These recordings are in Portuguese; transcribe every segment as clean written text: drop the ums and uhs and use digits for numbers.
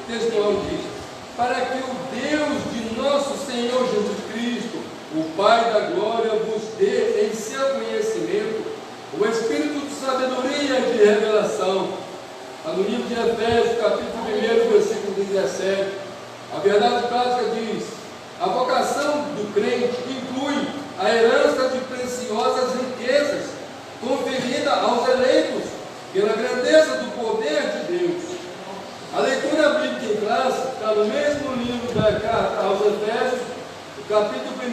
textual diz: para que o Deus de nosso Senhor Jesus Cristo, o Pai da glória, vos dê em seu conhecimento o espírito de sabedoria e de revelação. No livro de Efésios, capítulo 1, versículo 17, a verdade prática diz: a vocação do crente inclui a herança de preciosas riquezas conferida aos eleitos pela grandeza do poder de Deus. A leitura bíblica em classe está no mesmo livro da carta aos Efésios, no capítulo 1,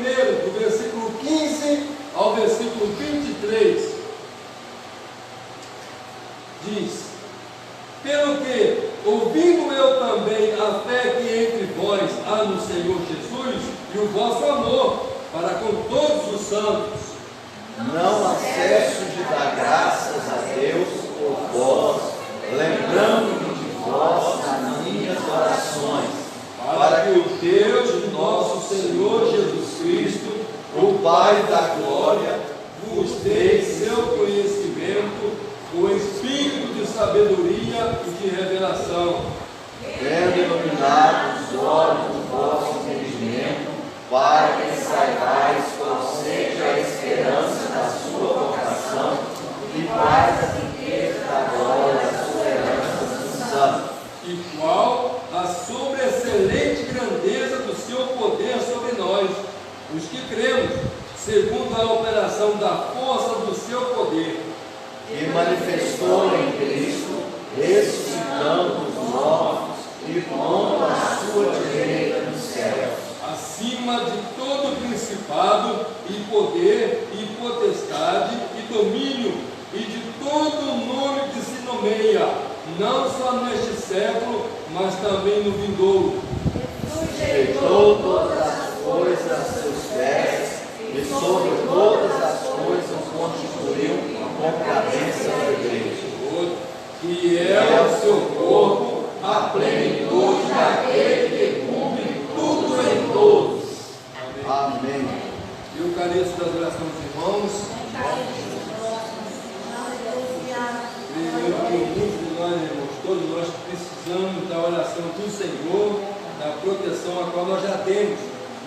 do versículo 15 ao versículo 23. Diz: pelo que, ouvindo eu também a fé que entre vós há no Senhor Jesus e o vosso amor para com todos os santos, não cesso de dar graças a Deus por vós, lembrando-me de vós nas minhas orações, para que o Deus de nosso Senhor Jesus Cristo, o Pai da glória, vos dê seu conhecimento, o espírito de sabedoria e de revelação, tendo iluminado os olhos do vosso entendimento, para que saibais qual seja a esperança da sua vocação e quais as riquezas da glória da sua herança dos santos, e qual a sobreexcelente grandeza do seu poder sobre nós, os que cremos, segundo a operação da força do seu poder, que manifestou em Cristo, ressuscitando os mortos e pondo à sua direita nos céus, acima de todo principado e poder e potestade e domínio e de todo nome que se nomeia, não só neste século, mas também no vindouro. Sujeitou todas as coisas a seus pés e sobre todas as coisas constituiu com cabeça da igreja, que é o seu corpo, a plenitude daquele que cumpre tudo em todos. Amém. Eu careço das orações dos irmãos. Creio que muitos de nós, irmãos, todos nós precisamos da oração do Senhor, da proteção a qual nós já temos,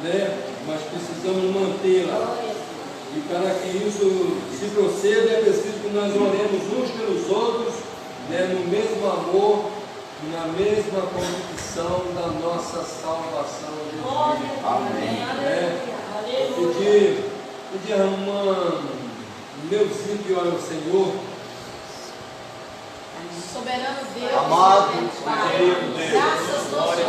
né? Mas precisamos mantê-la. E para que isso se proceda, é preciso que nós oremos uns pelos outros, né, no mesmo amor, na mesma convicção da nossa salvação de Deus. Amém. Pedir a irmã Neuzinho que ora ao Senhor. Soberano Deus, amado, querido Deus, graças nosso Deus,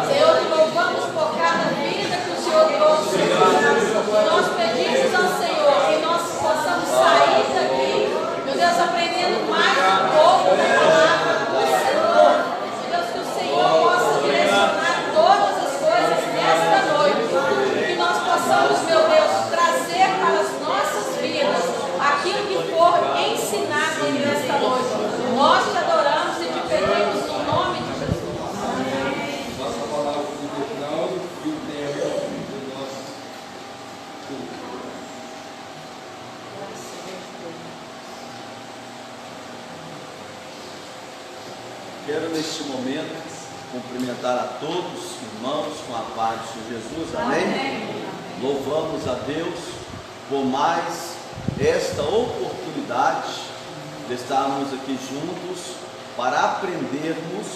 Senhor, te louvamos por cada vida que o Senhor trouxe. Nós pedimos ao Senhor que nós possamos sair daqui, meu Deus, aprendendo mais um pouco da palavra do Senhor. Meu Deus, que o Senhor possa direcionar todas as coisas nesta noite, que nós possamos, meu Deus, trazer para as nossas vidas aquilo que for ensinado nesta noite. Nós te adoramos e te pedimos no nome de Jesus. Nossa palavra do final e o tema do nosso culto. Quero neste momento cumprimentar a todos, irmãos, com a paz do Senhor Jesus, amém? Louvamos a Deus por mais esta oportunidade de estarmos aqui juntos para aprendermos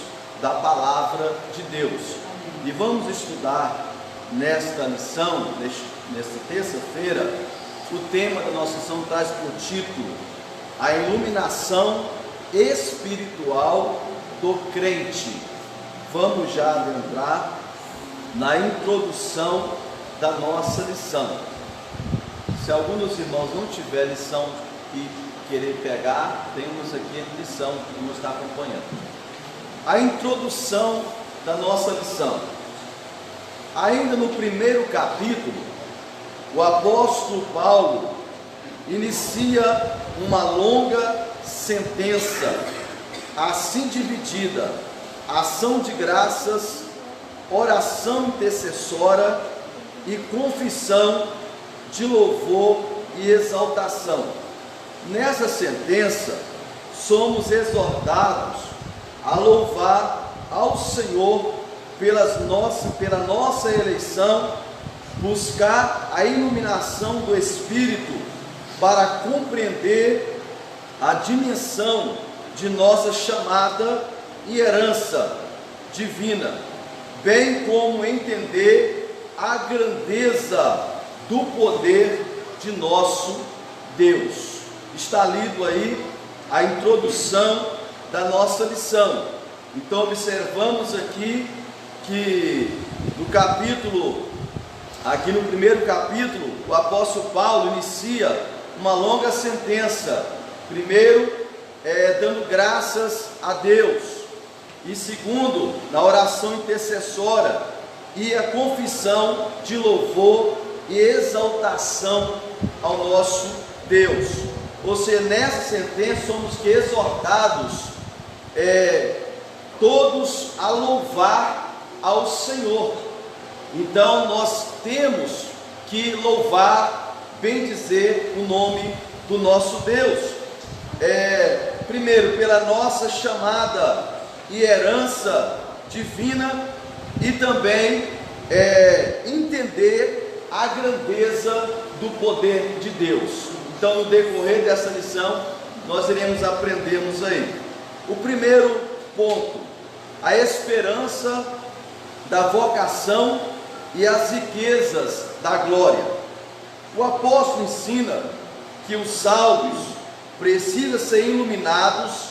da palavra de Deus. E vamos estudar nesta lição, nesta terça-feira, o tema da nossa lição traz por título a iluminação espiritual do crente. Vamos já adentrar na introdução da nossa lição. Se algum dos irmãos não tiver lição e querer pegar, temos aqui a lição que nos está acompanhando. A introdução da nossa lição. Ainda no primeiro capítulo, o apóstolo Paulo inicia uma longa sentença, assim dividida: ação de graças, oração intercessória e confissão de louvor e exaltação. Nessa sentença, somos exortados a louvar ao Senhor pela nossa eleição, buscar a iluminação do Espírito para compreender a dimensão de nossa chamada e herança divina, bem como entender a grandeza do poder de nosso Deus. Está lido aí a introdução da nossa lição. Então observamos aqui que aqui no primeiro capítulo, o apóstolo Paulo inicia uma longa sentença. Primeiro, dando graças a Deus, e segundo, na oração intercessória e a confissão de louvor e exaltação ao nosso Deus. Ou seja, nessa sentença somos exortados todos a louvar ao Senhor. Então nós temos que louvar, bendizer o nome do nosso Deus. Primeiro, pela nossa chamada e herança divina, e também entender a grandeza do poder de Deus. Então, no decorrer dessa lição, nós iremos aprendermos aí. O primeiro ponto, a esperança da vocação e as riquezas da glória. O apóstolo ensina que os salvos precisam ser iluminados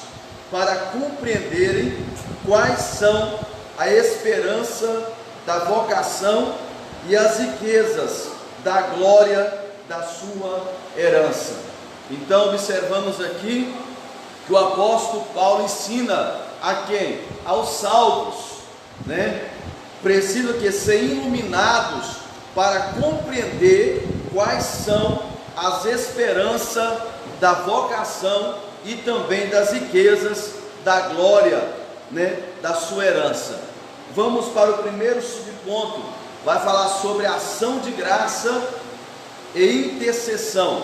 para compreenderem quais são a esperança da vocação e as riquezas da glória da sua herança. Então observamos aqui que o apóstolo Paulo ensina a quem? Aos salvos, precisam que ser iluminados para compreender quais são as esperanças da vocação e também das riquezas da glória, da sua herança. Vamos para o primeiro subponto. Vai falar sobre ação de graça e intercessão.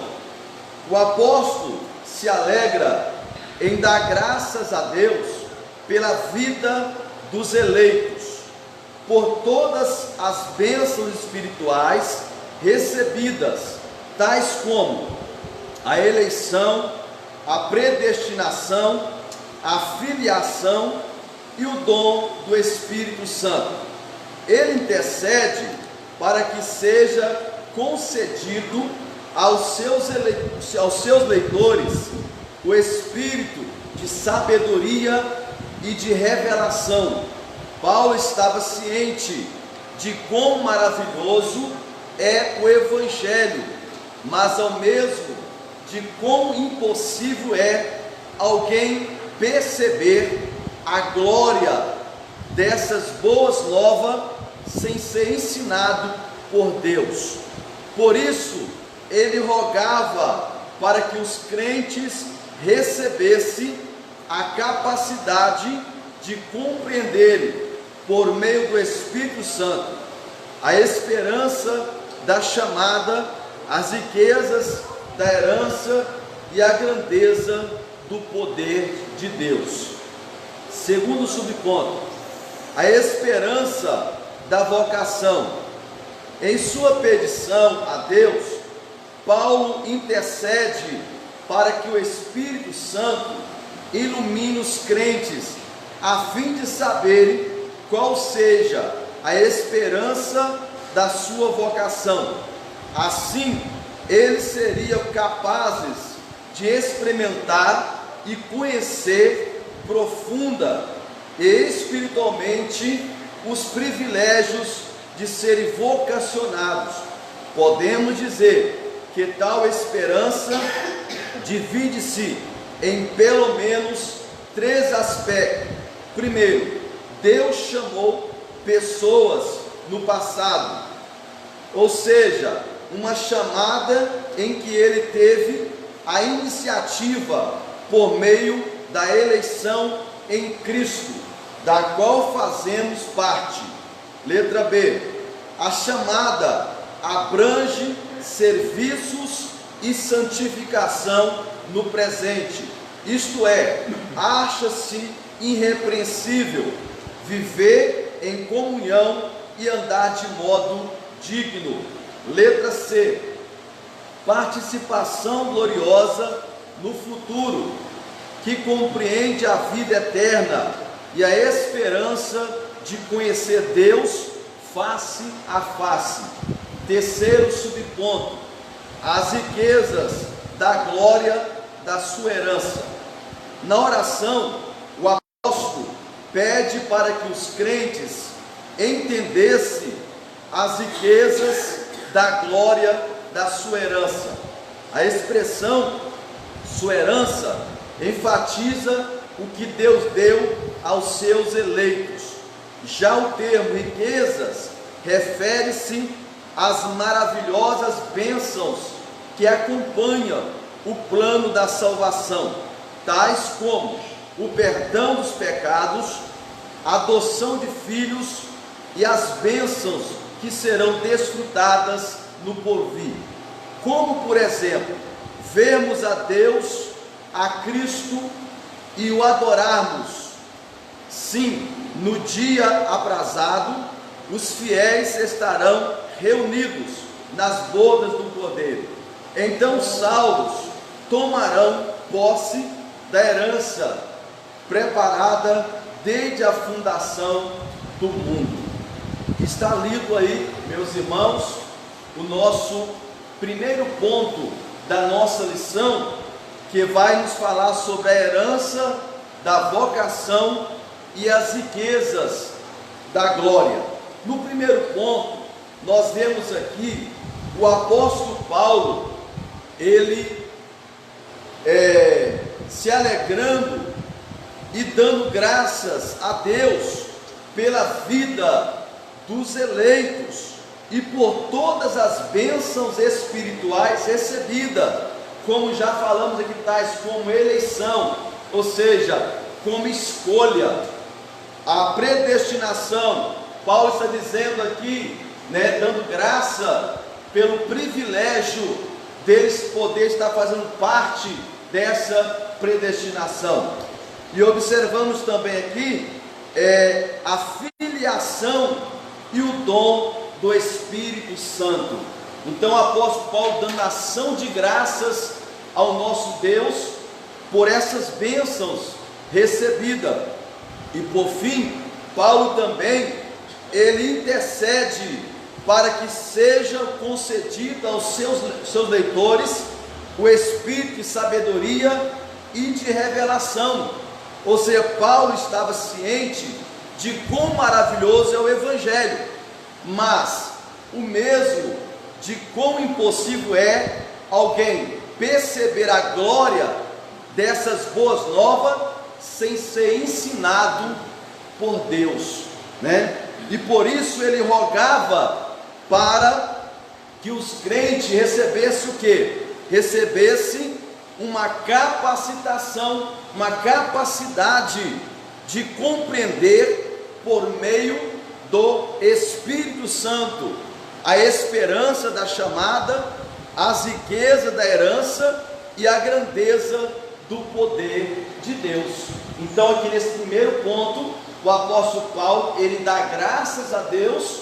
O apóstolo se alegra em dar graças a Deus pela vida dos eleitos, por todas as bênçãos espirituais recebidas, tais como a eleição, a predestinação, a filiação e o dom do Espírito Santo. Ele intercede para que seja concedido aos seus leitores o espírito de sabedoria e de revelação. Paulo estava ciente de quão maravilhoso é o Evangelho, mas ao mesmo de quão impossível é alguém perceber a glória dessas boas novas sem ser ensinado por Deus. Por isso, ele rogava para que os crentes recebessem a capacidade de compreenderem, por meio do Espírito Santo, a esperança da chamada, as riquezas da herança e a grandeza do poder de Deus. Segundo subponto, a esperança da vocação. Em sua petição a Deus, Paulo intercede para que o Espírito Santo ilumine os crentes, a fim de saberem qual seja a esperança da sua vocação. Assim, eles seriam capazes de experimentar e conhecer profunda e espiritualmente os privilégios de serem vocacionados. Podemos dizer que tal esperança divide-se em pelo menos 3 aspectos. Primeiro, Deus chamou pessoas no passado, ou seja, uma chamada em que Ele teve a iniciativa por meio da eleição em Cristo, da qual fazemos parte. Letra B, a chamada abrange serviços e santificação no presente, isto é, acha-se irrepreensível viver em comunhão e andar de modo digno. Letra C, participação gloriosa no futuro, que compreende a vida eterna e a esperança de conhecer Deus face a face. Terceiro subponto, as riquezas da glória da sua herança. Na oração, o apóstolo pede para que os crentes entendessem as riquezas da glória da sua herança. A expressão sua herança enfatiza o que Deus deu aos seus eleitos. Já o termo riquezas refere-se às maravilhosas bênçãos que acompanham o plano da salvação, tais como o perdão dos pecados, a adoção de filhos e as bênçãos que serão desfrutadas no porvir. Como, por exemplo, vermos a Deus, a Cristo e o adorarmos. Sim, no dia aprazado, os fiéis estarão reunidos nas bodas do Cordeiro. Então os salvos tomarão posse da herança preparada desde a fundação do mundo. Está lido aí, meus irmãos, o nosso primeiro ponto da nossa lição, que vai nos falar sobre a herança da vocação e as riquezas da glória. No primeiro ponto, nós vemos aqui o apóstolo Paulo, ele se alegrando e dando graças a Deus pela vida dos eleitos e por todas as bênçãos espirituais recebidas, como já falamos aqui, tais como eleição, ou seja, como escolha, a predestinação. Paulo está dizendo aqui, dando graça pelo privilégio deles poder estar fazendo parte dessa predestinação. E observamos também aqui a filiação e o dom do Espírito Santo. Então o apóstolo Paulo dando ação de graças ao nosso Deus por essas bênçãos recebidas. E por fim, Paulo também, ele intercede para que seja concedido aos seus leitores o espírito de sabedoria e de revelação. Ou seja, Paulo estava ciente de quão maravilhoso é o Evangelho, mas o mesmo de quão impossível é alguém perceber a glória dessas boas novas sem ser ensinado por Deus, E por isso ele rogava para que os crentes recebessem o quê? Recebessem uma capacitação, uma capacidade de compreender por meio do Espírito Santo a esperança da chamada, as riquezas da herança e a grandeza do poder de Deus. Então aqui nesse primeiro ponto, o apóstolo Paulo, ele dá graças a Deus,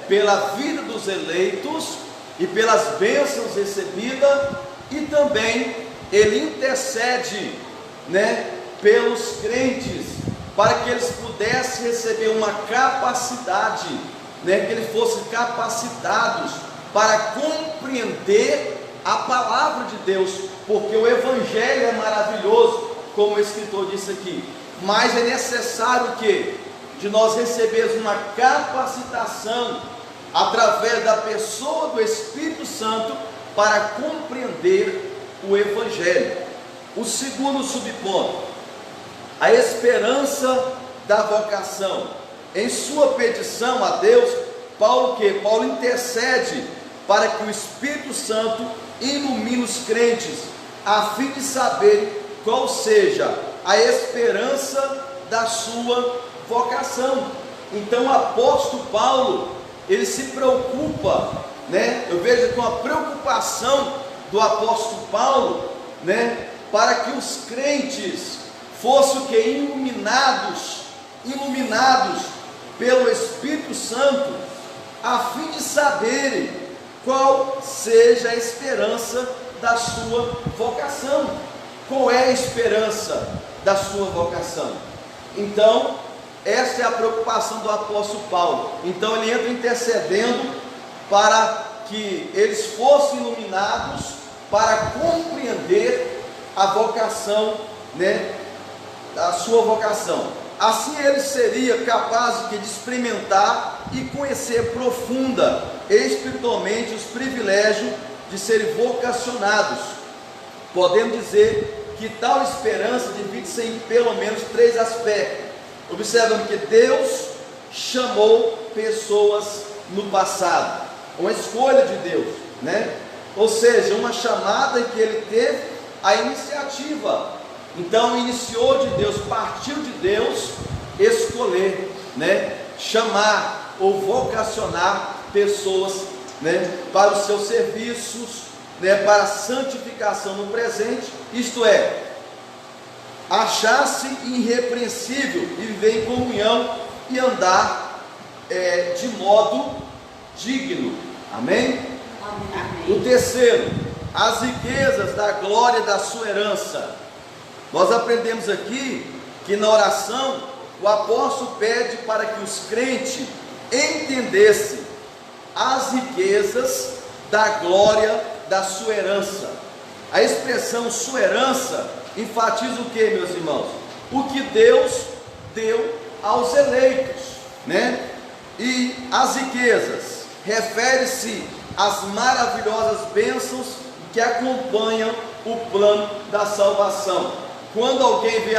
pela vida dos eleitos e pelas bênçãos recebidas, e também ele intercede, pelos crentes, para que eles pudessem receber uma capacidade, que eles fossem capacitados para compreender a palavra de Deus, porque o Evangelho é maravilhoso, como o escritor disse aqui, mas é necessário que de nós recebermos uma capacitação através da pessoa do Espírito Santo para compreender o Evangelho. O segundo subponto, a esperança da vocação. Em sua petição a Deus, Paulo intercede para que o Espírito Santo ilumine os crentes, a fim de saber qual seja a esperança da sua vocação. Então o apóstolo Paulo, ele se preocupa, eu vejo com a preocupação do apóstolo Paulo, para que os crentes fossem o que? Iluminados pelo Espírito Santo, a fim de saberem qual seja a esperança da sua vocação. Qual é a esperança da sua vocação? Então, esta é a preocupação do apóstolo Paulo. Então ele entra intercedendo para que eles fossem iluminados para compreender a vocação, a sua vocação. Assim ele seria capaz de experimentar e conhecer profunda e espiritualmente os privilégios de serem vocacionados. Podemos dizer que tal esperança divide-se em pelo menos 3 aspectos. Observando que Deus chamou pessoas no passado, uma escolha de Deus, ou seja, uma chamada em que ele teve a iniciativa. Então iniciou de Deus, partiu de Deus escolher, chamar ou vocacionar pessoas, para os seus serviços, para a santificação no presente, isto é, achar-se irrepreensível e viver em comunhão e andar de modo digno. Amém? Amém. O terceiro, as riquezas da glória da sua herança. Nós aprendemos aqui que na oração o apóstolo pede para que os crentes entendessem as riquezas da glória da sua herança. A expressão sua herança enfatiza o que, meus irmãos? O que Deus deu aos eleitos, E as riquezas refere-se às maravilhosas bênçãos que acompanham o plano da salvação. Quando alguém vê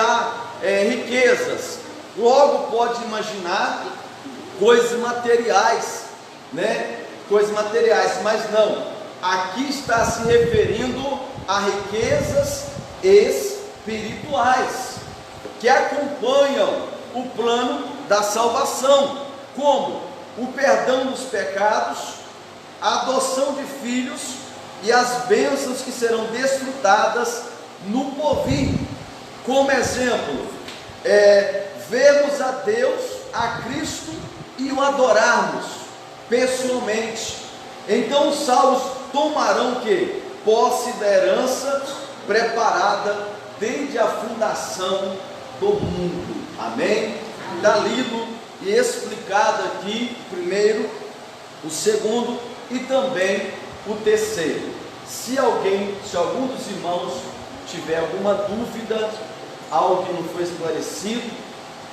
riquezas, logo pode imaginar coisas materiais, Coisas materiais, mas não. Aqui está se referindo a riquezas espirituais que acompanham o plano da salvação, como o perdão dos pecados, a adoção de filhos e as bênçãos que serão desfrutadas no porvir. Como exemplo, vermos a Deus, a Cristo e o adorarmos pessoalmente. Então os salvos tomarão o que? Posse da herança preparada desde a fundação do mundo. Amém? Está lido e explicado aqui, primeiro, o segundo e também o terceiro. Se algum dos irmãos tiver alguma dúvida, algo que não foi esclarecido,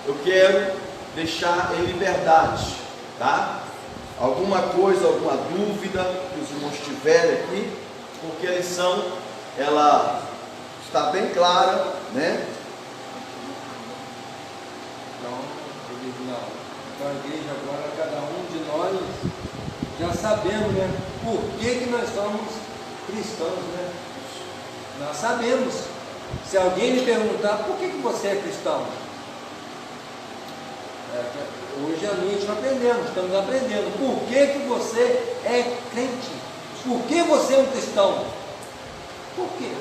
eu quero deixar em liberdade, tá? Alguma coisa, alguma dúvida que os irmãos tiverem aqui, porque a lição, ela está bem clara, Então a igreja agora, cada um de nós já sabemos, por que nós somos cristãos, Nós sabemos. Se alguém me perguntar, por que você é cristão? Hoje à noite estamos aprendendo. Por que você é crente? Por que você é um cristão? Por quê?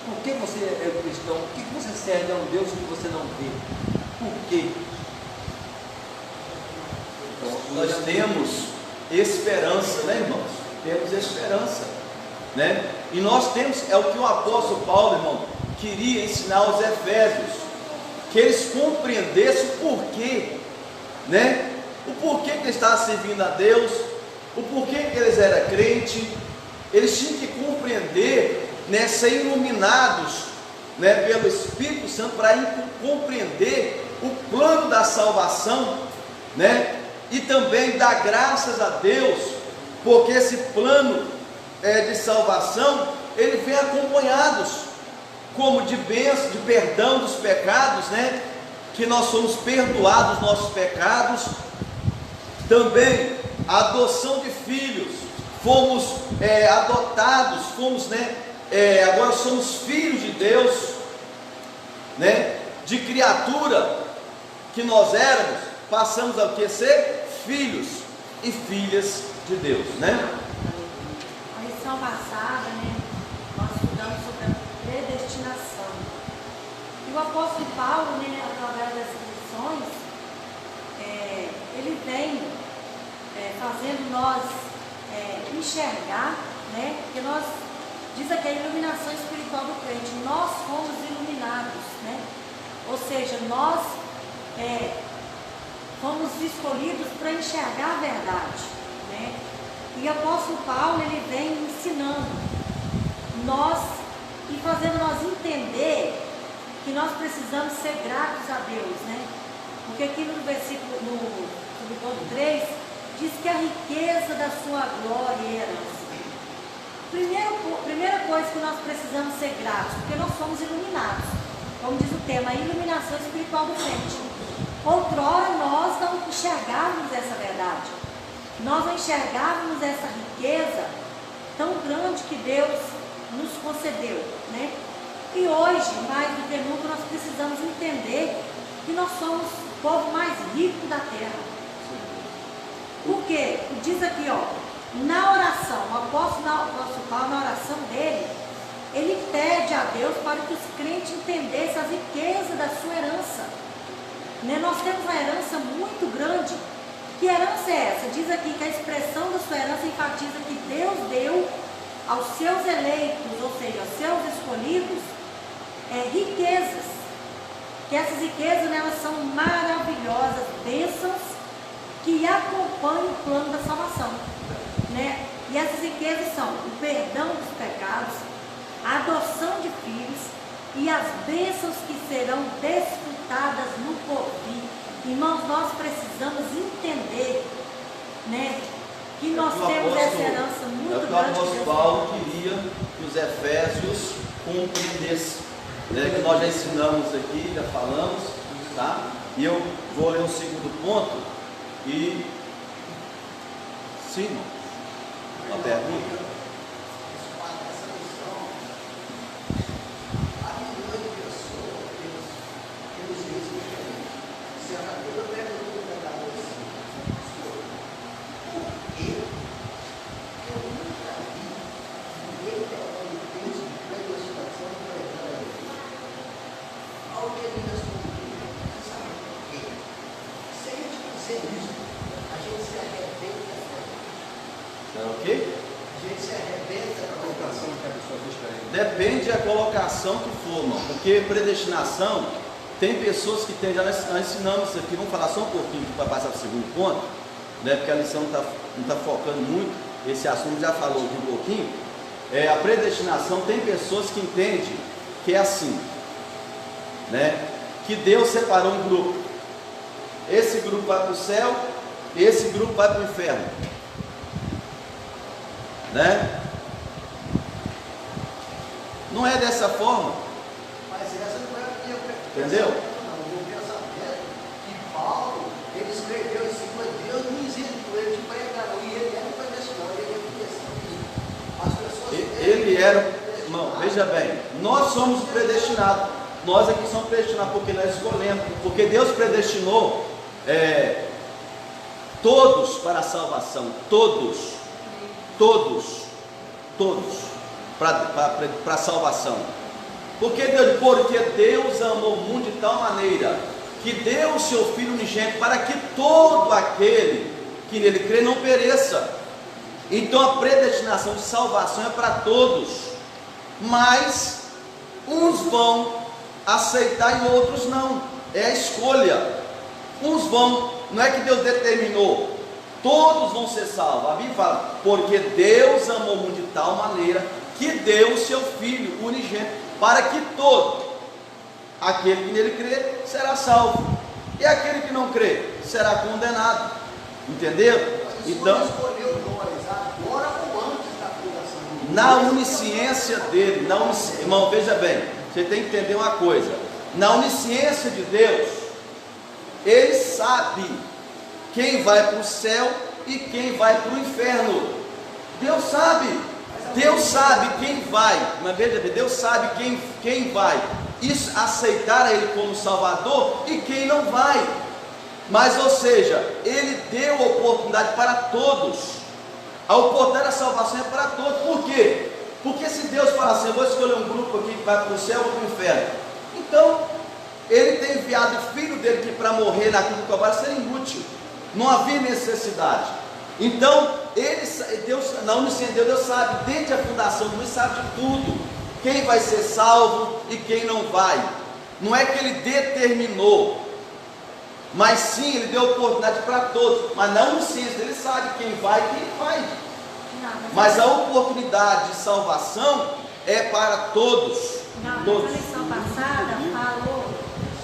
Por que você é cristão? Por que você serve a um Deus que você não vê? Por quê? Então, nós temos esperança, irmãos? Temos esperança, E nós temos, é o que o apóstolo Paulo, irmão, queria ensinar aos Efésios, que eles compreendessem o porquê, O porquê que eles estavam servindo a Deus, o porquê que eles eram crentes. Eles tinham que compreender, ser iluminados, pelo Espírito Santo, para compreender o plano da salvação, E também dar graças a Deus, porque esse plano de salvação, ele vem acompanhados, como de bênção, de perdão dos pecados, que nós somos perdoados dos nossos pecados, também a adoção de filhos, fomos adotados, agora somos filhos de Deus, de criatura que nós éramos, passamos a ser filhos e filhas de Deus, A lição passada, nós estudamos sobre a predestinação o apóstolo Paulo, né, através dessas lições, ele vem fazendo nós enxergar, né, que nós, diz aqui a iluminação espiritual do crente, nós fomos iluminados, né? Ou seja, nós fomos escolhidos para enxergar a verdade, né? E o apóstolo Paulo, ele vem ensinando nós e fazendo nós entender que nós precisamos ser gratos a Deus, né? Porque aqui no versículo, no ponto 3, diz que a riqueza da sua glória e herança. Primeira coisa que nós precisamos ser gratos, porque nós somos iluminados. Como diz o tema, a iluminação espiritual do crente. Outrora nós não enxergávamos essa verdade. Nós não enxergávamos essa riqueza tão grande que Deus nos concedeu, né? E hoje, mais do que nunca, nós precisamos entender que nós somos o povo mais rico da terra. Por quê? Diz aqui, ó, na oração, o apóstolo Paulo, na oração dele, ele pede a Deus para que os crentes entendessem as riquezas da sua herança. Né? Nós temos uma herança muito grande. Que herança é essa? Diz aqui que a expressão da sua herança enfatiza que Deus deu aos seus eleitos, ou seja, aos seus escolhidos, riquezas. Que essas riquezas, né, elas são maravilhosas, bênçãos que acompanham o plano da salvação. Né? E essas riquezas são o perdão dos pecados, a adoção de filhos e as bênçãos que serão desfrutadas no porvir. Irmãos, nós precisamos entender, né, que nós temos essa herança muito grande. O apóstolo Paulo queria que os Efésios compreendessem, né, que nós já ensinamos aqui, já falamos, tá? E eu vou ler um segundo ponto e sim, irmão, uma pergunta. Depende da colocação que for, irmão. Porque predestinação, tem pessoas que tem, já nós ensinamos isso aqui, vamos falar só um pouquinho para passar para o segundo ponto, né, porque a lição não está focando muito, esse assunto já falou aqui um pouquinho. A predestinação, tem pessoas que entendem que é assim, né, que Deus separou um grupo, esse grupo vai para o céu, esse grupo vai para o inferno, né? Não é dessa forma. Mas essa não é a minha percepção. Entendeu? Não, o meu pensamento que Paulo, ele escreveu em cima de Deus, não existe ele de pregar, e ele era predestinado, ele é as pessoas. Ele era, irmão, veja bem, nós somos predestinados. Nós aqui somos predestinados porque nós escolhemos, porque Deus predestinou todos para a salvação, todos para a salvação. Porque Deus amou o mundo de tal maneira que deu o seu Filho unigênito para que todo aquele que nele crê não pereça. Então a predestinação de salvação é para todos, mas uns vão aceitar e outros não, é a escolha. Uns vão, não é que Deus determinou, todos vão ser salvos. A Bíblia fala, porque Deus amou o mundo de tal maneira que deu o seu Filho unigênito, para que todo aquele que nele crê será salvo, e aquele que não crê será condenado. Entendeu? Então, escolheu nós agora ou antes da criação? na onisciência dele, irmão, veja bem, você tem que entender uma coisa: na onisciência de Deus, ele sabe quem vai para o céu e quem vai para o inferno. Deus sabe quem vai, mas veja bem, Deus sabe quem vai aceitar a Ele como Salvador e quem não vai. Mas, ou seja, Ele deu a oportunidade para todos. A oportunidade da salvação é para todos. Por quê? Porque se Deus fala assim, eu vou escolher um grupo aqui que vai para o céu ou para o inferno, então Ele tem enviado o filho dele que para morrer na cruz do Calvário seria inútil, não havia necessidade. Então, Deus, na onisciência de Deus sabe, desde a fundação do mundo, sabe de tudo, quem vai ser salvo e quem não vai. Não é que ele determinou, mas sim, ele deu oportunidade para todos. Mas na onisciência ele sabe quem vai e quem não vai. Mas a oportunidade de salvação é para todos. Na Todos. lição passada falou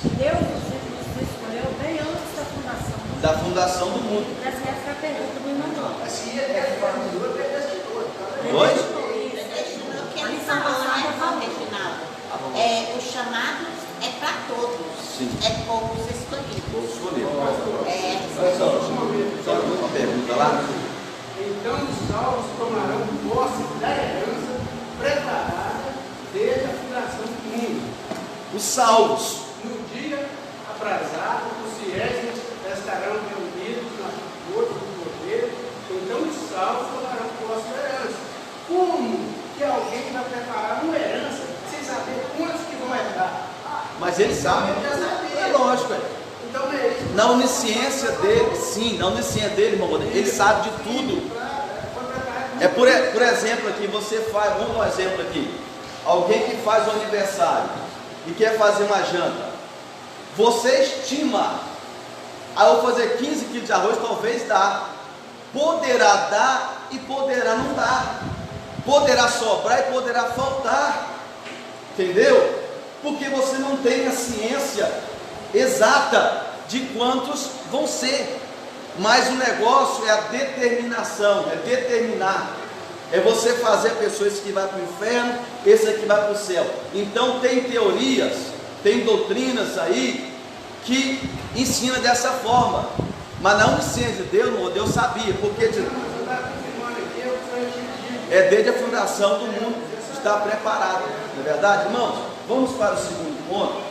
que Deus nos escolheu bem antes da fundação do mundo. Da fundação do mundo. Essa é a pergunta do irmão. Assim é formador, predestinou. Oi? O que eles falam, né, Reginaldo? O chamado é para todos. Sim. É poucos escolhidos. Vou escolher. Só uma pergunta lá. Então os salvos tomarão posse da herança preparada desde a fundação do mundo. Os salvos. No dia aprazado, os fiéis estarão reunidos na força do poder. Então os salvos tomarão posse da herança. Como que alguém vai preparar uma herança sem saber quantos que vão herdar? Mas ele sabe. É lógico. Então não é isso. Na onisciência dele, sim, na onisciência dele, irmão, ele sabe de tudo. É por exemplo aqui, você faz, vamos dar um exemplo aqui. Alguém que faz o aniversário e quer fazer uma janta. Você estima, eu vou fazer 15 quilos de arroz, talvez dá. Poderá dar e poderá não dar. Poderá sobrar e poderá faltar. Entendeu? Porque você não tem a ciência exata de quantos vão ser. Mas o negócio é a determinação, é determinar. É você fazer a pessoa, esse que vai para o inferno, esse aqui vai para o céu. Então tem teorias, tem doutrinas aí que ensina dessa forma. Mas na onisciência de Deus, Deus sabia, porque é desde a fundação do mundo, está preparado. Não é verdade, irmãos? Vamos para o segundo ponto.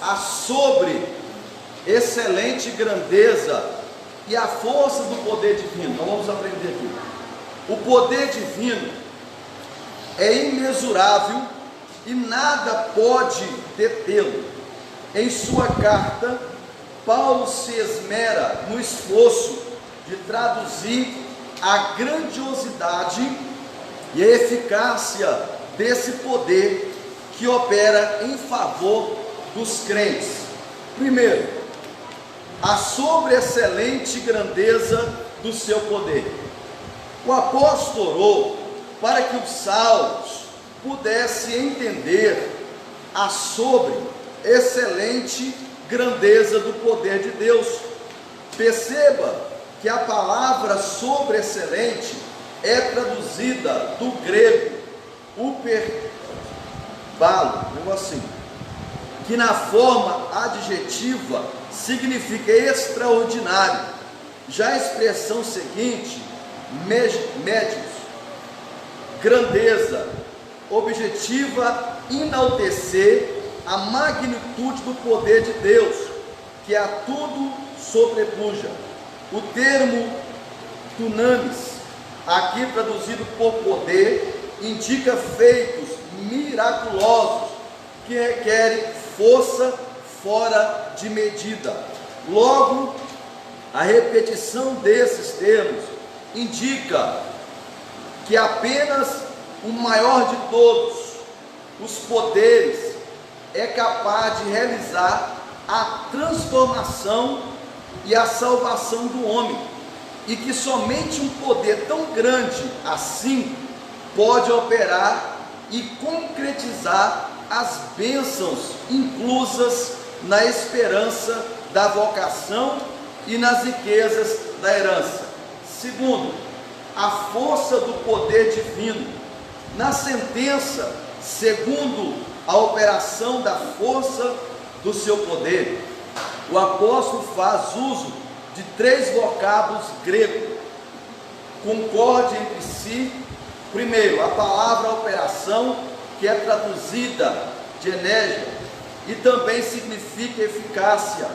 A sobre excelente grandeza e a força do poder divino. Então vamos aprender aqui. O poder divino é imensurável e nada pode detê-lo. Em sua carta, Paulo se esmera no esforço de traduzir a grandiosidade e a eficácia desse poder que opera em favor dos crentes. Primeiro, a sobreexcelente grandeza do seu poder. O apóstolo orou para que os salvos pudessem entender a sobreexcelente grandeza do poder de Deus. Perceba que a palavra sobreexcelente é traduzida do grego uperbalo, assim, que na forma adjetiva significa extraordinário. Já a expressão seguinte, médios, grandeza, objetiva enaltecer a magnitude do poder de Deus, que a tudo sobrepuja. O termo dunamis, aqui traduzido por poder, indica feitos miraculosos que requerem força fora de medida. Logo, a repetição desses termos indica que apenas o maior de todos os poderes é capaz de realizar a transformação e a salvação do homem, e que somente um poder tão grande assim pode operar e concretizar as bênçãos inclusas na esperança da vocação e nas riquezas da herança. Segundo, a força do poder divino. Na sentença, segundo a operação da força do seu poder, o apóstolo faz uso de 3 vocábulos gregos, concordem entre si. Primeiro, a palavra operação, que é traduzida de energia, e também significa eficácia,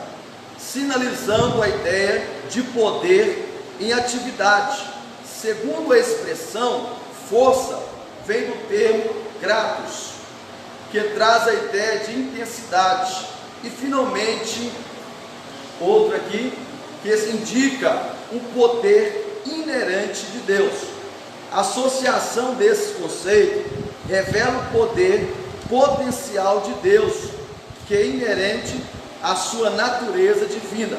sinalizando a ideia de poder em atividade. Segundo a expressão força, vem do termo gratus, que traz a ideia de intensidade. E finalmente, outro aqui, que indica o poder inerente de Deus. A associação desses conceitos revela o poder potencial de Deus, que é inerente à sua natureza divina.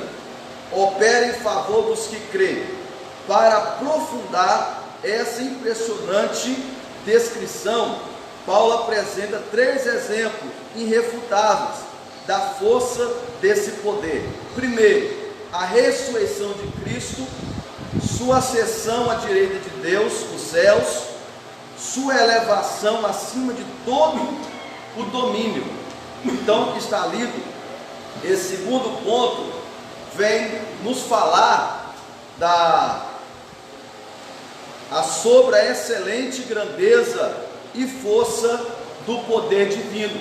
Opera em favor dos que creem. Para aprofundar essa impressionante descrição, Paulo apresenta 3 exemplos irrefutáveis da força desse poder. Primeiro, a ressurreição de Cristo, sua ascensão à direita de Deus, os céus, sua elevação acima de todo o domínio. Então, o que está lido, esse segundo ponto, vem nos falar sobre a excelente grandeza e força do poder divino.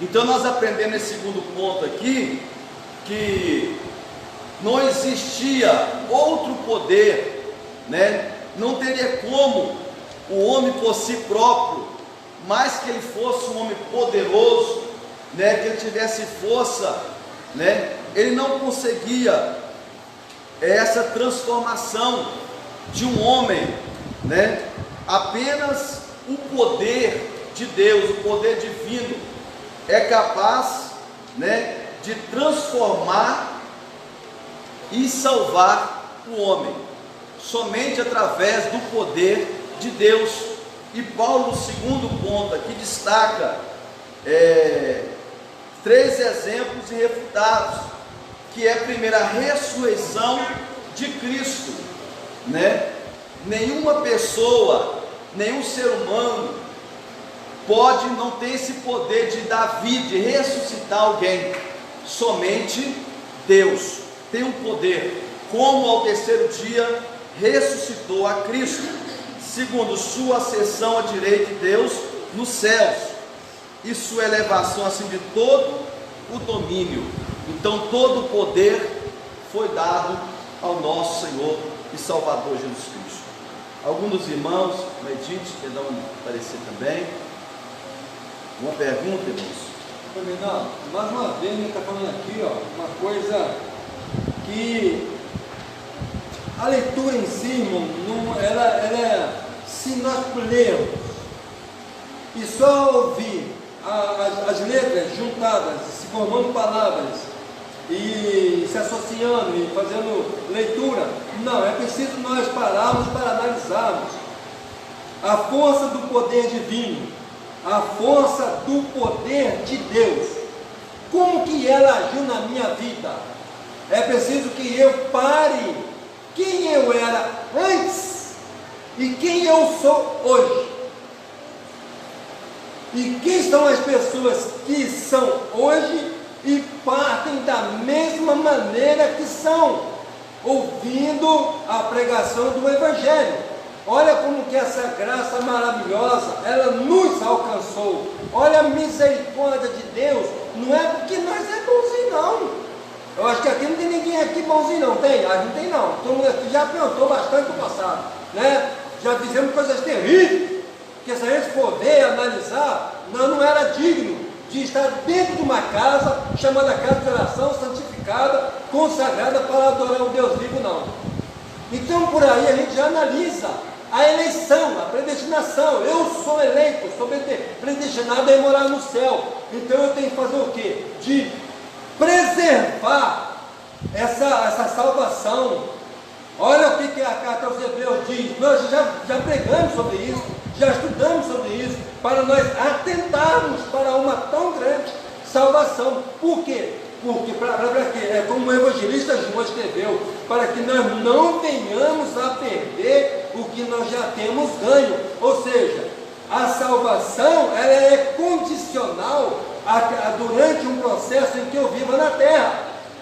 Então nós aprendemos nesse segundo ponto aqui, que não existia outro poder, né? Não teria como o homem por si próprio, mais que ele fosse um homem poderoso, né? Que ele tivesse força, né? Ele não conseguia essa transformação de um homem, né? Apenas o poder de Deus, o poder divino, é capaz, né, de transformar e salvar o homem, somente através do poder de Deus. E Paulo, no segundo ponto aqui, destaca 3 exemplos irrefutáveis, que é a primeira, a ressurreição de Cristo, né? Nenhuma pessoa, nenhum ser humano pode não ter esse poder de dar vida, de ressuscitar alguém. Somente Deus tem um poder, como ao terceiro dia ressuscitou a Cristo. Segundo, sua ascensão à direita de Deus nos céus, e sua elevação acima de todo o domínio. Então todo o poder foi dado ao nosso Senhor e Salvador Jesus Cristo. Alguns dos irmãos, medite, quer dar um parecer também. Uma pergunta, irmãos? Não, mais uma vez ele está falando aqui, ó, uma coisa que a leitura em si, irmão, ela é, se nós lermos e só ouvir as letras juntadas, se formando palavras e se associando e fazendo leitura, não, é preciso nós pararmos para analisarmos a força do poder divino, a força do poder de Deus, como que ela agiu na minha vida. É preciso que eu pare quem eu era antes e quem eu sou hoje. E quem são as pessoas que são hoje e partem da mesma maneira que são, ouvindo a pregação do Evangelho. Olha como que essa graça maravilhosa, ela nos alcançou. Olha a misericórdia de Deus. Não é porque nós é bonzinho, não. Eu acho que aqui não tem ninguém aqui bonzinho, não. Tem? A gente tem, não. Todo mundo aqui já apontou bastante no passado, né? Já fizemos coisas terríveis, que se a gente for ver, analisar, não era digno de estar dentro de uma casa, chamada casa de oração, santificada, consagrada para adorar o Deus vivo, não. Então por aí a gente já analisa a eleição, a predestinação. Eu sou eleito, sou predestinado a morar no céu. Então eu tenho que fazer o quê? De preservar essa salvação. Olha o que a carta aos Hebreus diz. Nós já pregamos sobre isso, já estudamos sobre isso, para nós atentarmos para uma tão grande salvação. Por quê? Porque para quê? É como o evangelista João escreveu, para que nós não venhamos a perder o que nós já temos ganho. Ou seja, a salvação ela é condicional durante um processo em que eu vivo na terra.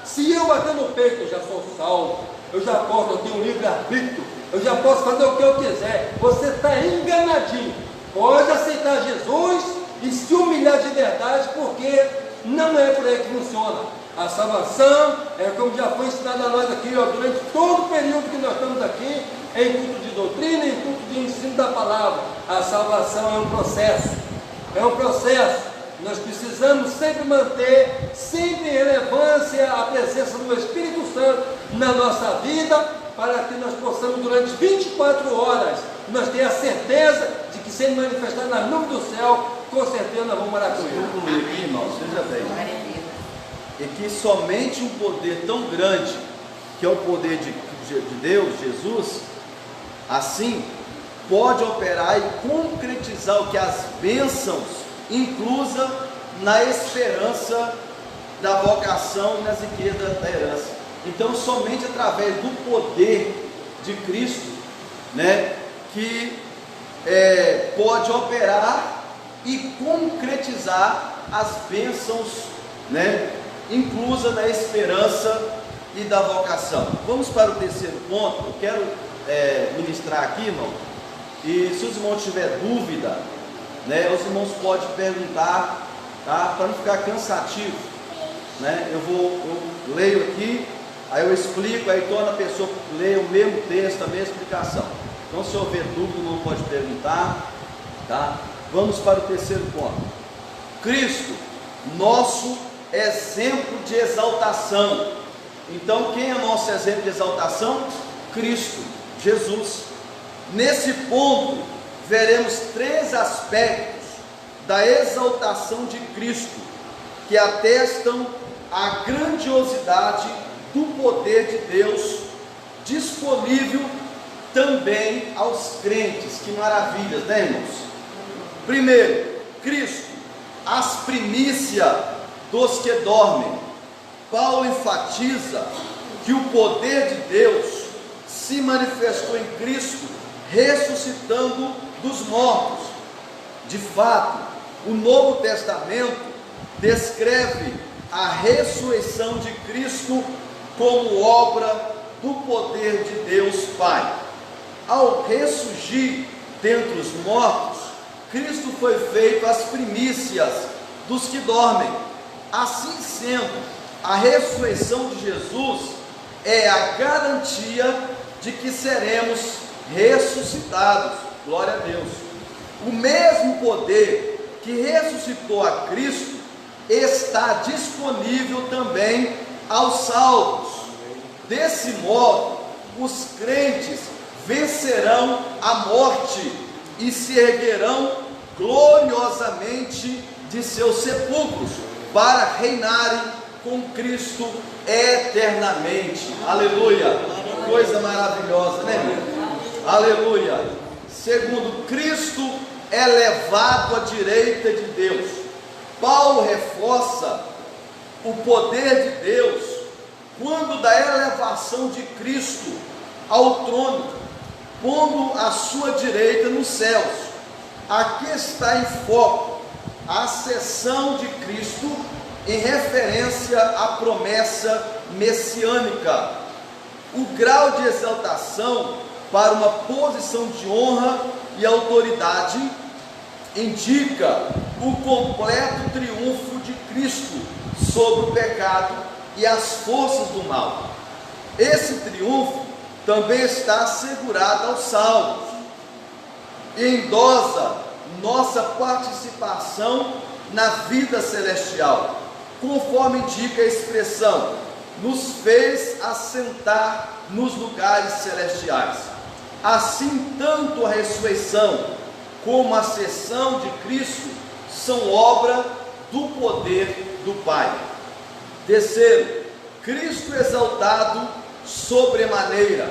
Se eu bater no peito, eu já sou salvo, eu já posso, eu tenho um livre-arbítrio, eu já posso fazer o que eu quiser. Você está enganadinho. Pode aceitar Jesus e se humilhar de verdade, porque não é por aí que funciona. A salvação é como já foi ensinado a nós aqui, ó, durante todo o período que nós estamos aqui, em culto de doutrina, em culto de ensino da palavra. A salvação é um processo. É um processo. nós precisamos sempre manter, sempre em relevância, a presença do Espírito Santo na nossa vida, para que nós possamos, durante 24 horas, nós ter a certeza de que, se Ele manifestar nas nuvens do céu, com certeza nós vamos morar com Ele. Vamos concluir aqui, irmãos, veja bem. E que somente um poder tão grande, que é o poder de Deus, Jesus, assim, pode operar e concretizar o que as bênçãos inclusa na esperança da vocação e nas riquezas da herança. Então, somente através do poder de Cristo, né, que pode operar e concretizar as bênçãos, né, inclusa na esperança e da vocação. Vamos para o terceiro ponto. Eu quero ministrar aqui, irmão, e se os irmãos tiverem dúvida, né, os irmãos podem perguntar, tá? Para não ficar cansativo, né? Eu leio aqui, aí eu explico, aí toda a pessoa lê o mesmo texto, a mesma explicação. Então, se houver dúvida, o irmão pode perguntar, tá? Vamos para o terceiro ponto. Cristo, nosso exemplo de exaltação. Então, quem é nosso exemplo de exaltação? Cristo, Jesus. Nesse ponto, veremos 3 aspectos da exaltação de Cristo, que atestam a grandiosidade do poder de Deus, disponível também aos crentes. Que maravilhas, né, irmãos? Primeiro, Cristo, as primícias dos que dormem. Paulo enfatiza que o poder de Deus se manifestou em Cristo, ressuscitando dos mortos. De fato, o Novo Testamento descreve a ressurreição de Cristo como obra do poder de Deus Pai. Ao ressurgir dentre os mortos, Cristo foi feito as primícias dos que dormem. Assim sendo, a ressurreição de Jesus é a garantia de que seremos ressuscitados. Glória a Deus. O mesmo poder que ressuscitou a Cristo está disponível também aos salvos. Desse modo, os crentes vencerão a morte e se erguerão gloriosamente de seus sepulcros para reinarem com Cristo eternamente. Aleluia! Coisa maravilhosa, né, meu? Aleluia! Segundo, Cristo é levado à direita de Deus. Paulo reforça o poder de Deus quando da elevação de Cristo ao trono, pondo a sua direita nos céus. Aqui está em foco a ascensão de Cristo em referência à promessa messiânica. O grau de exaltação para uma posição de honra e autoridade indica o completo triunfo de Cristo sobre o pecado e as forças do mal. Esse triunfo também está assegurado aos salvos e endossa nossa participação na vida celestial, conforme indica a expressão: nos fez assentar nos lugares celestiais. Assim, tanto a ressurreição como a ascensão de Cristo são obra do poder do Pai. Terceiro, Cristo exaltado sobremaneira.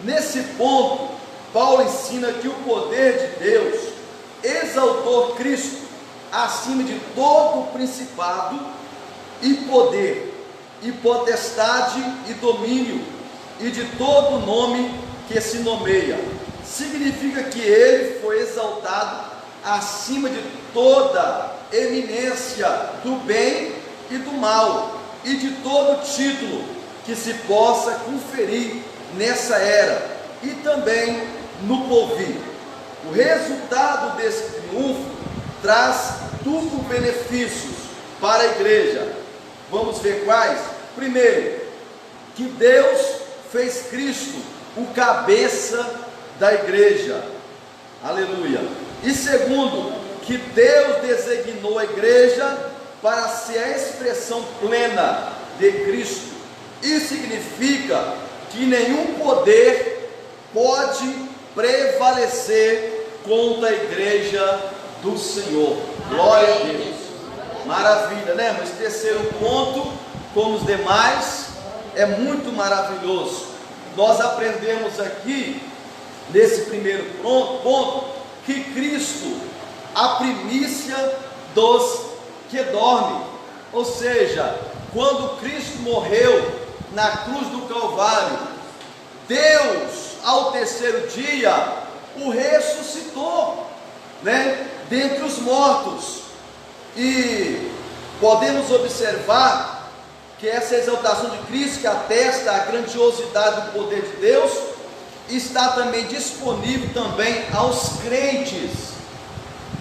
Nesse ponto, Paulo ensina que o poder de Deus exaltou Cristo acima de todo principado e poder, e potestade e domínio, e de todo nome que se nomeia. Significa que ele foi exaltado acima de toda eminência do bem e do mal, e de todo título que se possa conferir nessa era e também no porvir. O resultado desse triunfo traz duplos benefícios para a igreja. Vamos ver quais? Primeiro, que Deus fez Cristo o cabeça da igreja. Aleluia. E segundo, que Deus designou a igreja para ser a expressão plena de Cristo. Isso significa que nenhum poder pode prevalecer contra a igreja do Senhor. Glória a Deus. Maravilha, né? Mas terceiro ponto, como os demais, é muito maravilhoso. Nós aprendemos aqui, nesse primeiro ponto, que Cristo, a primícia dos que dormem. Ou seja, quando Cristo morreu na cruz do Calvário, Deus, ao terceiro dia, o ressuscitou, né, dentre os mortos. E podemos observar que essa exaltação de Cristo, que atesta a grandiosidade do poder de Deus, está também disponível também aos crentes,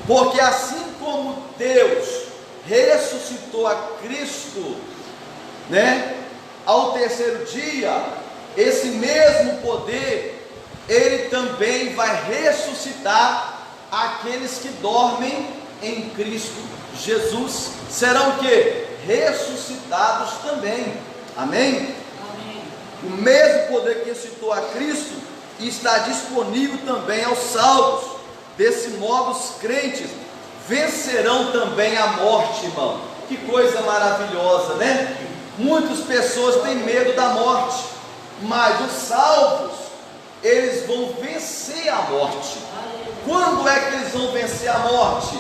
porque assim como Deus ressuscitou a Cristo, né, ao terceiro dia, esse mesmo poder, ele também vai ressuscitar aqueles que dormem em Cristo Jesus. Serão o quê? Ressuscitados também. Amém? Amém. O mesmo poder que ressuscitou a Cristo está disponível também aos salvos. Desse modo, os crentes vencerão também a morte, irmão. Que coisa maravilhosa, né? Muitas pessoas têm medo da morte, mas os salvos, eles vão vencer a morte. Quando é que eles vão vencer a morte?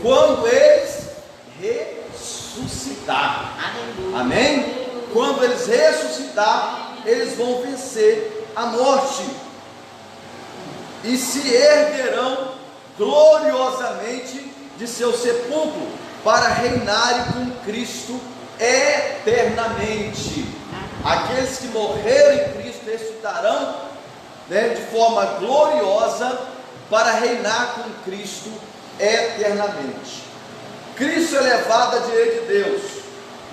Quando eles ressuscitar. Amém? Quando eles ressuscitar, eles vão vencer a morte e se erguerão gloriosamente de seu sepulcro para reinarem com Cristo eternamente. Aqueles que morreram em Cristo ressuscitarão, né, de forma gloriosa para reinar com Cristo eternamente. Cristo é levado à direita de Deus,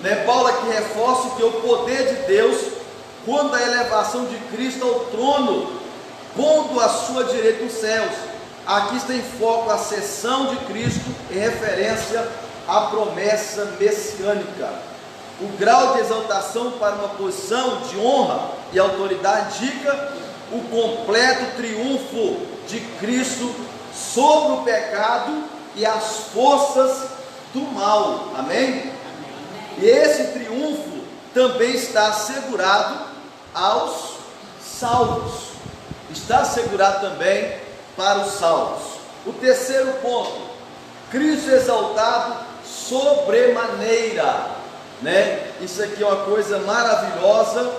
né? Paulo aqui reforça que o poder de Deus, quando a elevação de Cristo ao trono, pondo à sua direita os céus. Aqui está em foco a ascensão de Cristo em referência à promessa messiânica. O grau de exaltação para uma posição de honra e autoridade indica o completo triunfo de Cristo sobre o pecado e as forças do mal. Amém? E esse triunfo também está assegurado aos salvos. Está assegurado também para os salvos. O terceiro ponto, Cristo exaltado sobremaneira, né? Isso aqui é uma coisa maravilhosa,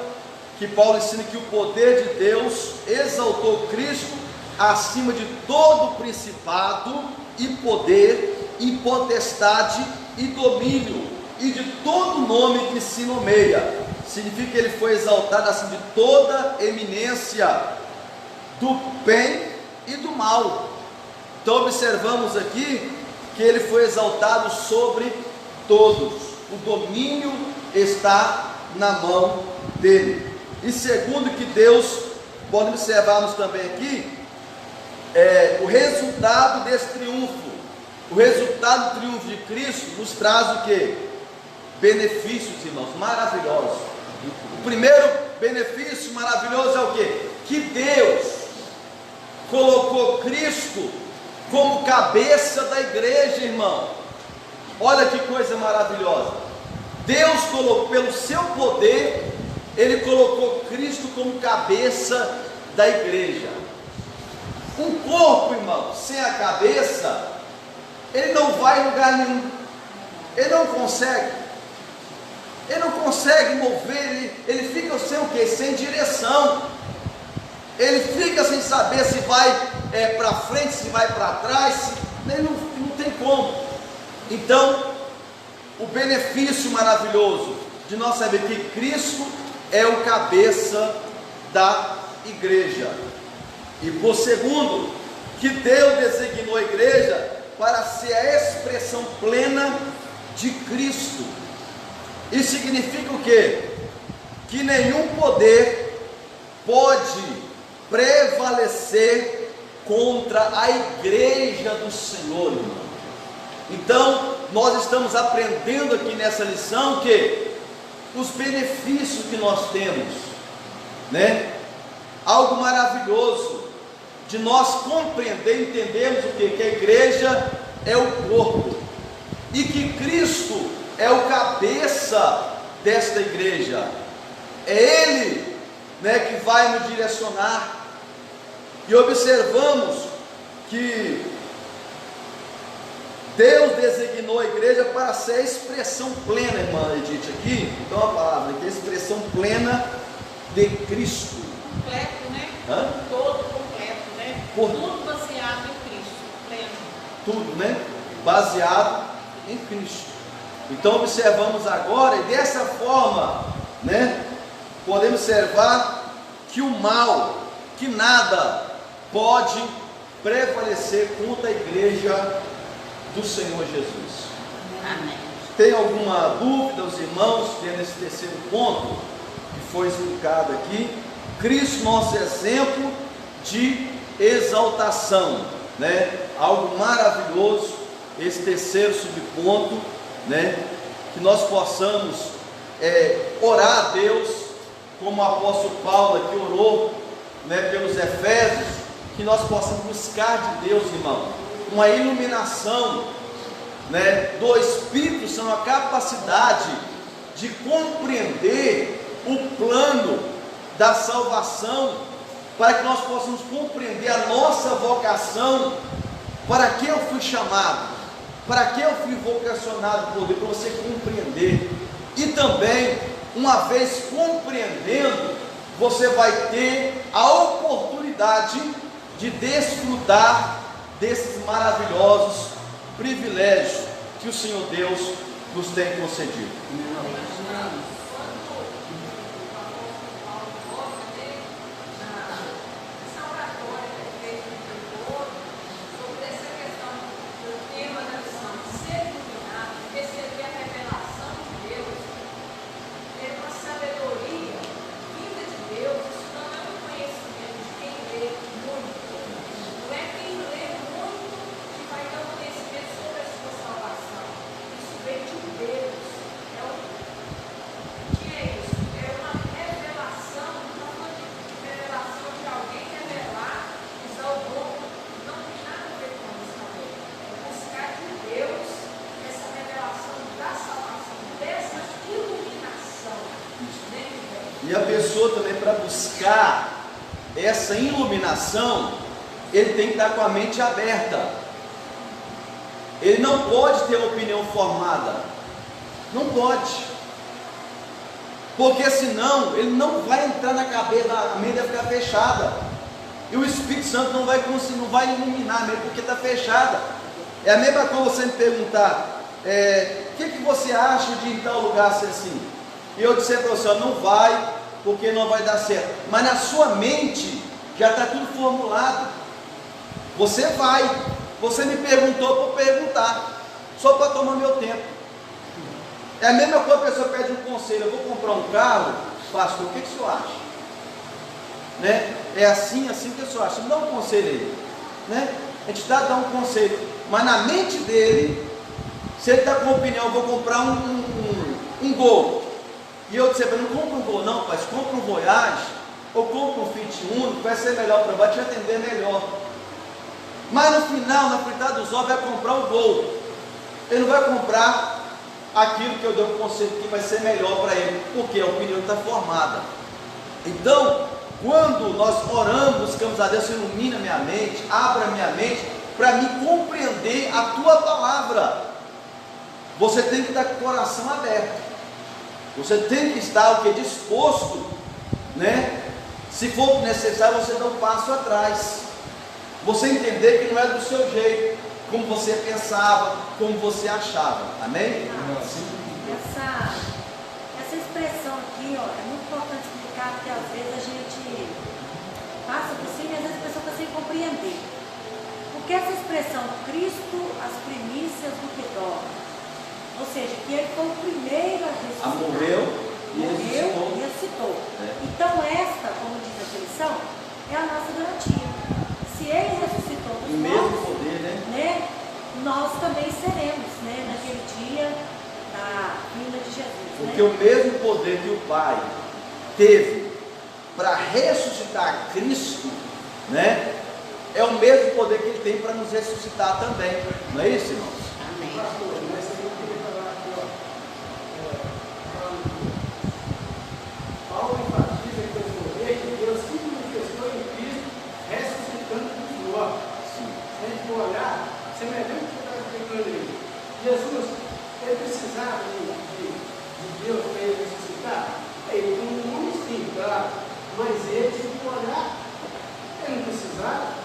que Paulo ensina que o poder de Deus exaltou Cristo acima de todo principado e poder e potestade e domínio e de todo nome que se nomeia. Significa que ele foi exaltado acima de toda eminência do bem e do mal. Então observamos aqui que ele foi exaltado sobre todos. O domínio está na mão dele. E segundo que Deus, podemos observarmos também aqui, o resultado desse triunfo. O resultado do triunfo de Cristo nos traz o quê? Benefícios, irmãos, maravilhosos. O primeiro benefício maravilhoso é o quê? Que Deus colocou Cristo como cabeça da igreja, irmão. Olha que coisa maravilhosa. Deus colocou, pelo seu poder, ele colocou Cristo como cabeça da igreja. Um corpo, irmão, sem a cabeça, ele não vai em lugar nenhum. Ele não consegue. Ele não consegue mover, ele fica sem o quê? Sem direção. Ele fica sem saber se vai para frente, se vai para trás, ele não tem como. Então, o benefício maravilhoso de nós saber que Cristo é o cabeça da igreja. E por segundo, que Deus designou a igreja para ser a expressão plena de Cristo. Isso significa o quê? Que nenhum poder pode prevalecer contra a igreja do Senhor, irmão. Então, nós estamos aprendendo aqui nessa lição que os benefícios que nós temos, né? Algo maravilhoso de nós compreender e entendermos o que a igreja é o corpo e que Cristo é o cabeça desta igreja. É Ele, né, que vai nos direcionar. E observamos que Deus designou a igreja para ser a expressão plena, irmã Edith, aqui, então a palavra aqui é a expressão plena de Cristo. Completo, né? Hã? Todo completo, né? Tudo baseado em Cristo, pleno. Tudo, né? Baseado em Cristo. Então observamos agora, e dessa forma, né, podemos observar que o mal, que nada pode prevalecer contra a igreja do Senhor Jesus. Amém. Tem alguma dúvida, os irmãos, tendo esse terceiro ponto que foi explicado aqui? Cristo, nosso exemplo de exaltação, né? Algo maravilhoso, esse terceiro subponto, né? Que nós possamos orar a Deus, como o apóstolo Paulo aqui orou, né, pelos Efésios, que nós possamos buscar de Deus, irmão, uma iluminação, né, do Espírito Santo, a capacidade de compreender o plano da salvação, para que nós possamos compreender a nossa vocação, para que eu fui chamado, para que eu fui vocacionado por Deus, para você compreender. E também, uma vez compreendendo, você vai ter a oportunidade de desfrutar desses maravilhosos privilégios que o Senhor Deus nos tem concedido. E a pessoa também, para buscar essa iluminação, ele tem que estar com a mente aberta. Ele não pode ter opinião formada. Não pode. Porque senão ele não vai entrar na cabeça, a mente vai ficar fechada. E o Espírito Santo não vai conseguir, não vai iluminar a mente, porque está fechada. É a mesma coisa você me perguntar, o que você acha de ir em tal lugar ser assim? E eu disser para você, não vai, porque não vai dar certo. Mas na sua mente já está tudo formulado. Você vai. Você me perguntou para perguntar, só para tomar meu tempo. É a mesma coisa, a pessoa pede um conselho, eu vou comprar um carro, pastor, o que o senhor acha? Né? É assim que o senhor acha? Me dá um conselho aí. Né? A gente está dando um conselho, mas na mente dele, se ele está com opinião, eu vou comprar um Gol. E eu disse, não compra um Gol não, pai, compra um Voyage, ou compra um Fit Uno, vai ser melhor para vai te atender melhor. Mas no final, na fritada dos ovos, vai comprar um Gol. Ele não vai comprar aquilo que eu dei um conselho que vai ser melhor para ele, porque a opinião está formada. Então, quando nós oramos, buscamos a Deus, ilumina minha mente, abra minha mente, para me compreender a tua palavra. Você tem que estar com o coração aberto. Você tem que estar o que? Disposto, né? Se for necessário, você dá um passo atrás. Você entender que não é do seu jeito, como você pensava, como você achava. Amém? Essa expressão aqui, ó, é muito importante explicar, porque às vezes a gente passa por cima e às vezes a pessoa está sem compreender. Porque essa expressão, Cristo, as primícias do que dorme, ou seja, que ele foi o primeiro a ressuscitar. Morreu e ressuscitou. Então esta, como diz a lição, é a nossa garantia. Se ele ressuscitou dos o mesmo poder, né? Nós também seremos. Porque o mesmo poder que o Pai teve para ressuscitar Cristo, né, é o mesmo poder que Ele tem para nos ressuscitar também. Não é isso, irmãos? Amém. Pastor, mas eu queria falar aqui, ó. Paulo enfatiza que o poder de Deus se manifestou em Cristo, ressuscitando dos mortos. Se a gente for olhar, semelhante ao que está explicando aí. Jesus, ele precisava de Deus para ele ressuscitar? Ele como um homem sim, claro. Mas ele tinha que olhar, ele não precisava.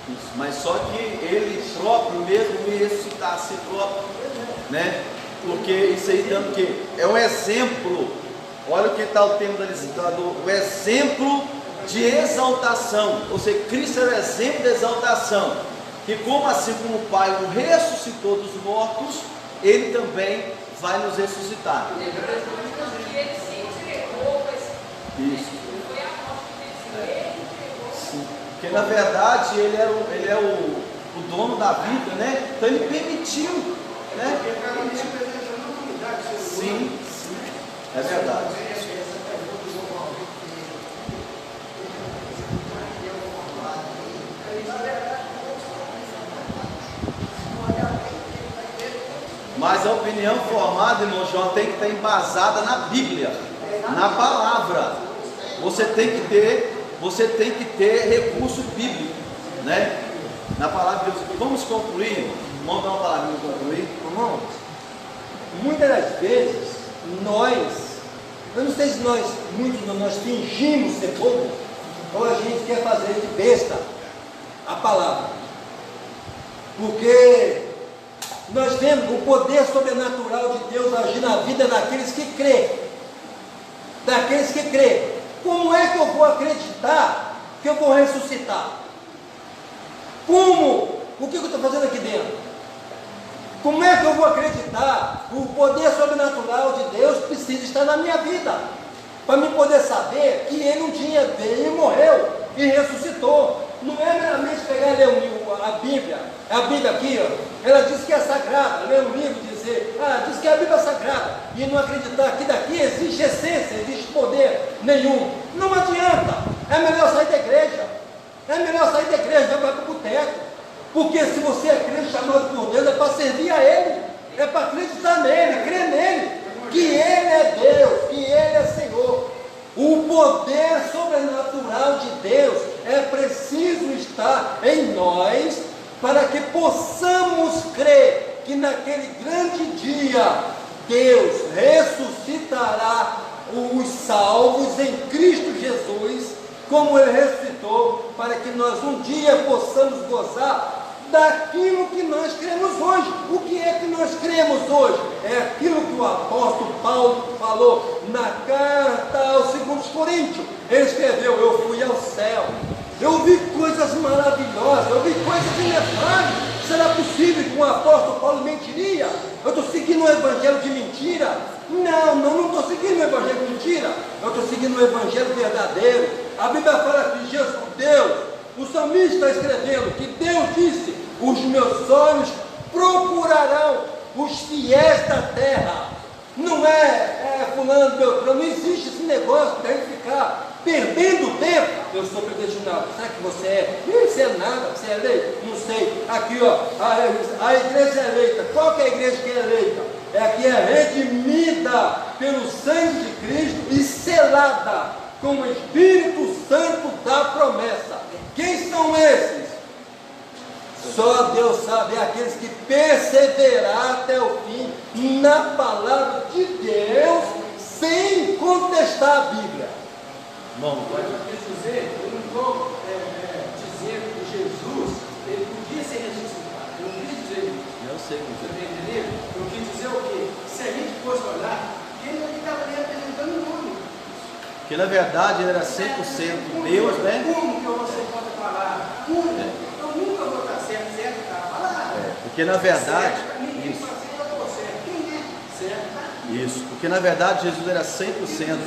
Isso, mas só que Ele próprio mesmo me ressuscitar a si próprio, né? Porque isso aí dando que é um exemplo. Olha o que está o tema da lição, o exemplo de exaltação. Ou seja, Cristo é o exemplo de exaltação. Que como assim como o Pai o ressuscitou dos mortos, Ele também vai nos ressuscitar. Ele se entregou, Isso. foi a morte dele, ele entregou. Sim. Porque na verdade ele é o dono da vida, né? Então Ele permitiu, né? Porque cada um representando uma unidade. Sim, sim, é verdade. Mas a opinião formada, irmão João, tem que estar embasada na Bíblia, na palavra. Você tem que ter recurso bíblico, né? Na palavra de Deus. Vamos concluir? Vamos dar uma palavra para concluir? Irmãos, muitas das vezes eu não sei se muitos de nós fingimos ser bobo, ou a gente quer fazer de besta a palavra, porque nós vemos o poder sobrenatural de Deus agir na vida daqueles que crêem. Como é que eu vou acreditar que eu vou ressuscitar? Como? O que eu estou fazendo aqui dentro? Como é que eu vou acreditar? O poder sobrenatural de Deus precisa estar na minha vida, para me poder saber que Ele um dia veio e morreu e ressuscitou. Não é meramente pegar e ler a Bíblia. A Bíblia aqui, ó, ela diz que é sagrada. Ler um livro e dizer, diz que a Bíblia é sagrada, e não acreditar que daqui existe essência, existe poder nenhum. Não adianta. É melhor sair da igreja. É melhor sair da igreja e vai para o boteco. Porque se você é crente chamado por Deus, é para servir a Ele, é para acreditar nele, crer nele, que Ele é Deus, que Ele é Senhor. O poder sobrenatural de Deus é preciso estar em nós, para que possamos crer que naquele grande dia Deus ressuscitará os salvos em Cristo Jesus, como Ele ressuscitou, para que nós um dia possamos gozar daquilo que nós cremos hoje. O que é que nós cremos hoje? É aquilo que o apóstolo Paulo falou na carta aos 2 Coríntios. Ele escreveu: eu fui ao céu, eu vi coisas maravilhosas, eu vi coisas inefáveis. Será possível que um apóstolo Paulo mentiria? Eu estou seguindo um evangelho de mentira? Não estou seguindo um evangelho de mentira. Eu estou seguindo um evangelho verdadeiro. A Bíblia fala que Deus, o salmista está escrevendo que Deus disse: os meus olhos procurarão os fiéis da terra. Não é fulano, Beltrano, não existe esse negócio de a gente ficar perdendo tempo. Eu sou predestinado. Será que você é? Você é nada, você é eleito? Não sei. Aqui, ó, a igreja é eleita. Qual que é a igreja que é eleita? É a que é redimida pelo sangue de Cristo e selada com o Espírito Santo da promessa. Quem são esses? Só Deus sabe. É aqueles que perseveraram até o fim na palavra de Deus, sem contestar a Bíblia. Bom, Mas eu quis dizer, eu não estou dizendo que Jesus ele podia ser ressuscitado. Eu não quis dizer isso. eu sei que Você está entendendo? Eu quis dizer o quê? Se a gente fosse olhar, ele estava ali apresentando o nome. porque na verdade ele era 100% Deus, né? Como que você pode falar? Como? Eu nunca vou estar certo está falando. Porque na verdade, Certo, ninguém isso, pode ser eu estou certo. Quem é? Certo? isso, porque na verdade Jesus era 100%,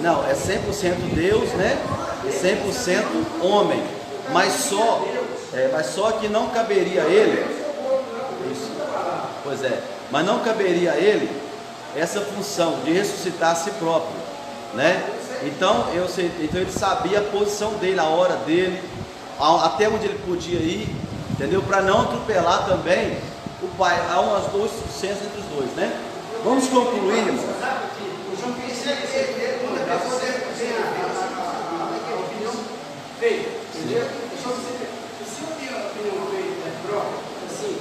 não, é 100% Deus, né? E 100% homem, mas só que não caberia a ele, isso, pois é, mas não caberia a ele essa função de ressuscitar a si próprio, né? Então ele sabia a posição dele, a hora dele, até onde ele podia ir, entendeu? Para não atropelar também o Pai. Há umas duas sucessões entre os dois, né? Vamos concluir, irmão. Sabe que o João pensa que ele não deve poder ter a opinião feita, entendeu? Deixa eu dizer, se eu tenho a opinião feita própria, assim,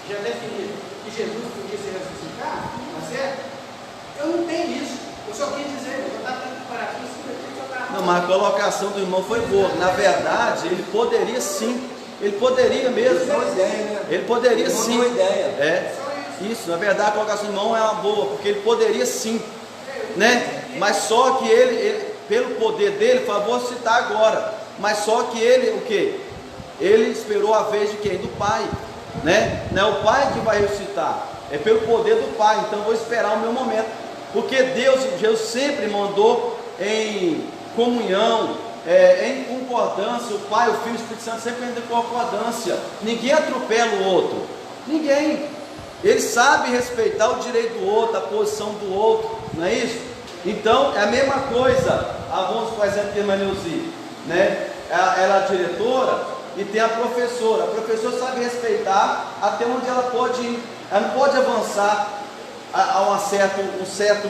já definido que Jesus podia se ressuscitar, tá certo? Eu não tenho isso. Eu só quis dizer, eu estava tendo comparativo, não, mas a colocação do irmão foi boa. Na verdade, ele poderia sim. Ele poderia mesmo. Ele poderia sim. É. Isso, na verdade a colocação do irmão é uma boa, porque ele poderia sim, né? Mas só que ele pelo poder dele, vou citar agora, mas só que ele, o que? Ele esperou a vez de quem? Do Pai, né? Não é o Pai que vai ressuscitar, é pelo poder do Pai. Então vou esperar o meu momento, porque Jesus sempre mandou em comunhão, em concordância. O Pai, o Filho e o Espírito Santo sempre andam em concordância. Ninguém atropela o outro, ninguém. Ele sabe respeitar o direito do outro, a posição do outro, não é isso? Então é a mesma coisa. Vamos, por exemplo, a irmã Neuzi, né? Ela é a diretora e tem a professora. A professora sabe respeitar até onde ela pode ir. Ela não pode avançar a um certo